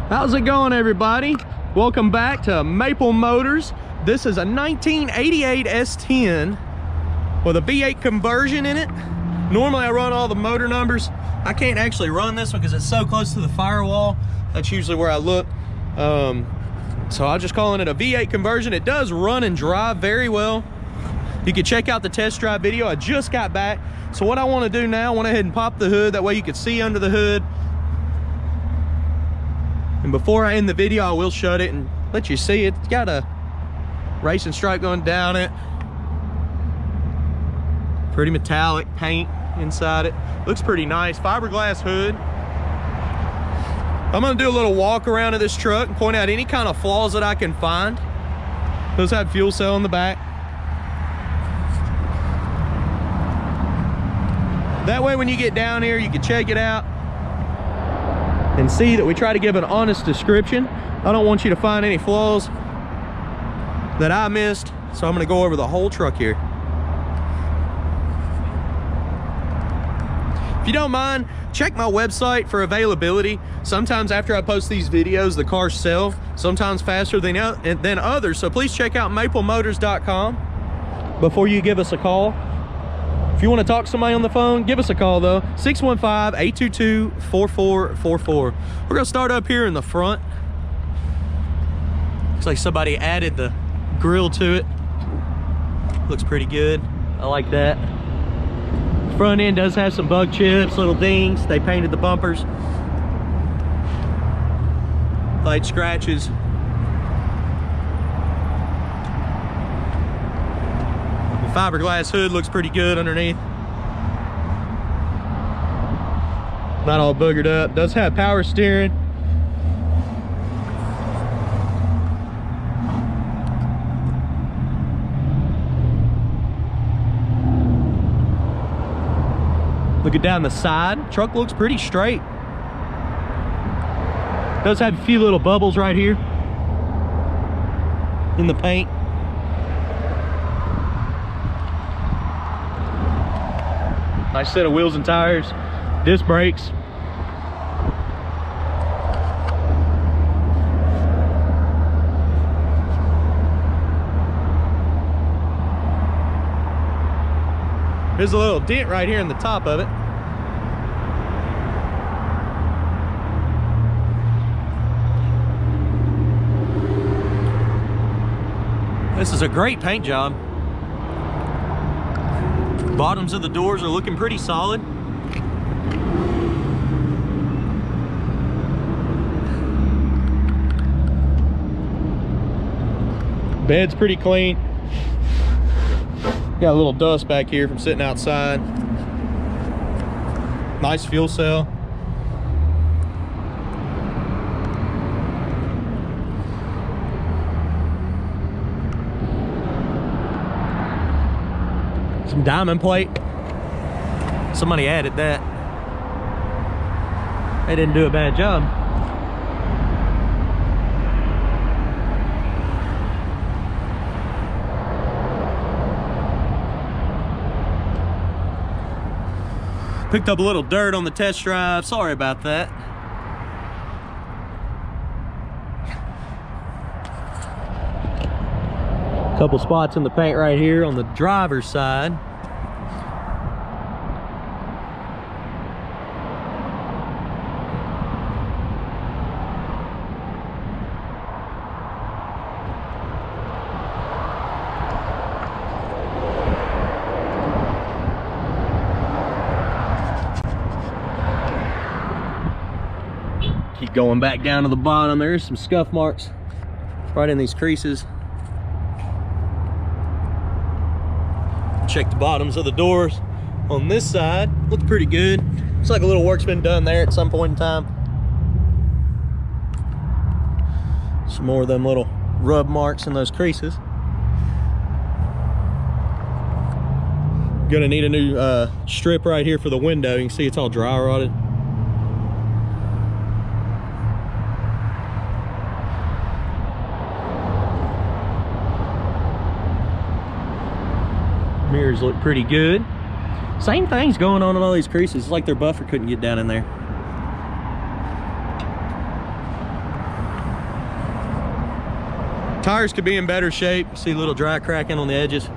How's it going, everybody? Welcome back to Maple Motors. This is a 1988 S-10 with a V8 conversion in it. Normally I run all the motor numbers. I can't actually run this one because it's so close to the firewall. That's usually where I look. So I'm just calling it a V8 conversion. It does run and drive very well. You can check out the test drive video. I just got back. So what I want to do now, I went ahead and pop the hood. That way you can see under the hood. And before I end the video, I will shut it and let you see it. It's got a racing stripe going down it. Pretty metallic paint inside it. Looks pretty nice. Fiberglass hood. I'm gonna do a little walk around of this truck and point out any kind of flaws that I can find. Does have fuel cell in the back. That way when you get down here, you can check it out and see that we try to give an honest description. I don't want you to find any flaws that I missed, so I'm gonna go over the whole truck here. If you don't mind, check my website for availability. Sometimes after I post these videos, the cars sell, sometimes faster than others, so please check out maplemotors.com before you give us a call. If you want to talk to somebody on the phone, give us a call though, 615-822-4444. We're gonna start up here in the front. Looks like somebody added the grill to it. Looks pretty good. I like that. Front end does have some bug chips, little dings. They painted the bumpers. Light scratches. Fiberglass hood looks pretty good underneath. Not all boogered up. Does have power steering. Looking down the side, truck looks pretty straight. Does have a few little bubbles right here in the paint. Nice set of wheels and tires, disc brakes. There's a little dent right here in the top of it. This is a great paint job. Bottoms of the doors are looking pretty solid. Bed's pretty clean. Got a little dust back here from sitting outside. Nice fuel cell. Some diamond plate. Somebody added that. They didn't do a bad job. Picked up a little dirt on the test drive. Sorry about that. Couple spots in the paint right here on the driver's side. Keep going back down to the bottom. There's some scuff marks right in these creases. Check the bottoms of the doors on this side. Looks pretty good. Looks like a little work's been done there at some point in time. Some more of them little rub marks in those creases. Gonna need a new strip right here for the window. You can see it's all dry rotted. Mirrors look pretty good. Same thing's going on in all these creases. It's like their buffer couldn't get down in there. Tires could be in better shape. See a little dry cracking on the edges.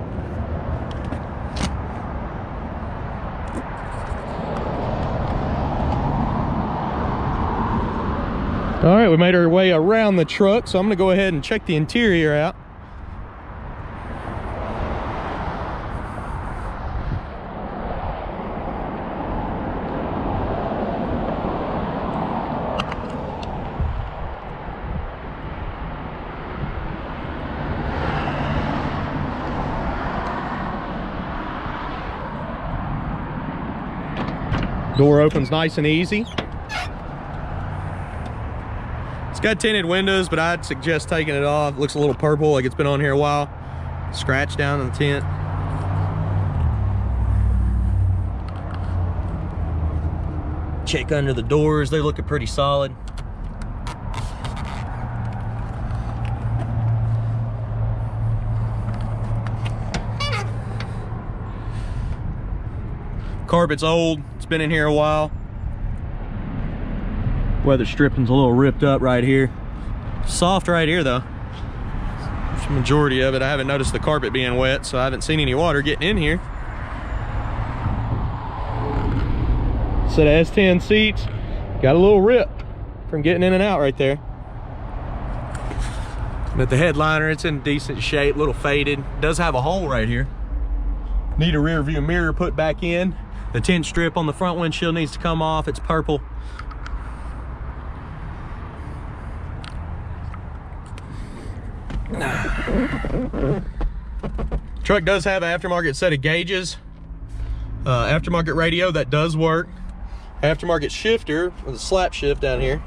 All right, we made our way around the truck, so I'm gonna go ahead and check the interior out. Door opens nice and easy. It's got tinted windows, but I'd suggest taking it off. It looks a little purple, like it's been on here a while. Scratch down in the tint. Check under the doors, they're looking pretty solid. Carpet's old, it's been in here a while. Weather stripping's a little ripped up right here. Soft right here though. It's the majority of it. I haven't noticed the carpet being wet, so I haven't seen any water getting in here. Set of S-10 seats. Got a little rip from getting in and out right there. But the headliner, it's in decent shape, a little faded. Does have a hole right here. Need a rear view mirror put back in. The tint strip on the front windshield needs to come off. It's purple. Truck does have an aftermarket set of gauges. Aftermarket radio, that does work. Aftermarket shifter with a slap shift down here.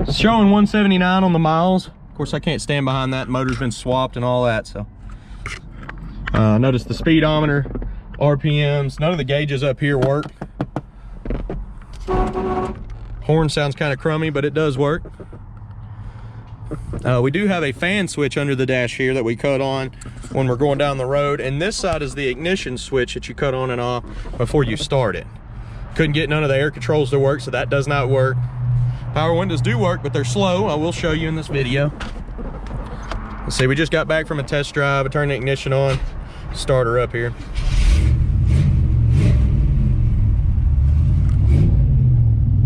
It's showing 179 on the miles. Of course, I can't stand behind that. Motor's been swapped and all that, so. Notice the speedometer, RPMs, none of the gauges up here work. Horn sounds kind of crummy, but it does work. We do have a fan switch under the dash here that we cut on when we're going down the road, and this side is the ignition switch that you cut on and off before you start it. Couldn't get none of the air controls to work, so that does not work. Power windows do work, but they're slow. I will show you in this video. Let's see, we just got back from a test drive. I turned the ignition on, start her up here.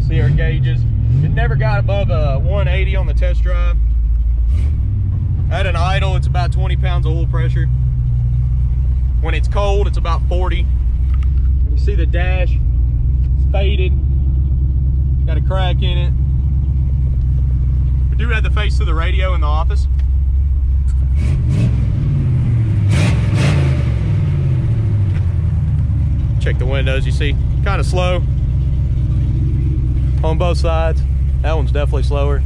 See our gauges. It never got above a 180 on the test drive. At an idle, it's about 20 pounds of oil pressure. When it's cold, it's about 40. You see the dash, it's faded. Got a crack in it. We do have the face to the radio in the office. Check the windows, you see, kind of slow on both sides. That one's definitely slower,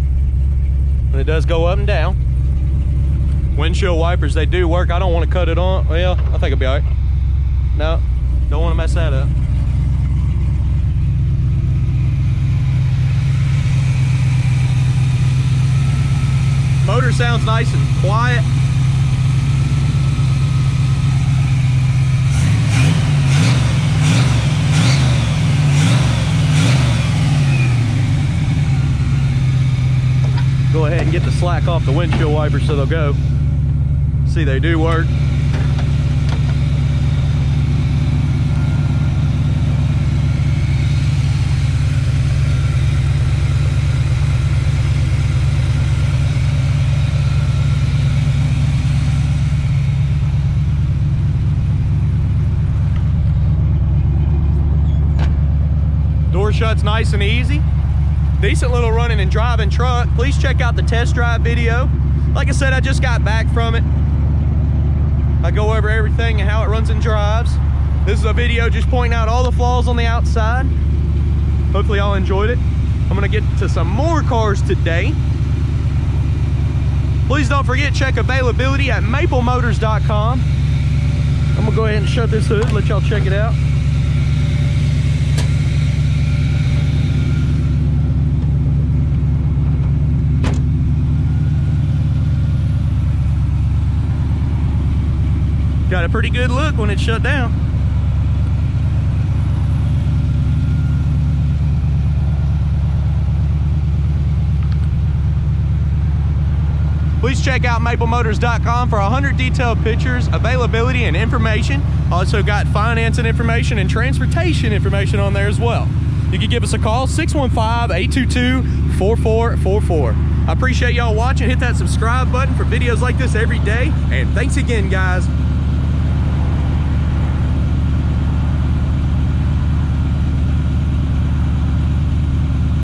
but it does go up and down. Windshield wipers, they do work. I don't want to cut it on. Well, I think it'll be all right. No, don't want to mess that up. Motor sounds nice and quiet. Go ahead and get the slack off the windshield wipers so they'll go. See, they do work. Door shuts nice and easy. Decent little running and driving truck. Please check out the test drive video. Like I said, I just got back from it. I go over everything and how it runs and drives. This is a video just pointing out all the flaws on the outside. Hopefully y'all enjoyed it. I'm gonna get to some more cars today. Please don't forget, check availability at weMainbsite.com. I'm gonna go ahead and shut this hood, let y'all check it out. Got a pretty good look when it's shut down. Please check out maplemotors.com for 100 detailed pictures, availability, and information. Also got financing information and transportation information on there as well. You can give us a call, 615-822-4444. I appreciate y'all watching. Hit that subscribe button for videos like this every day. And thanks again, guys.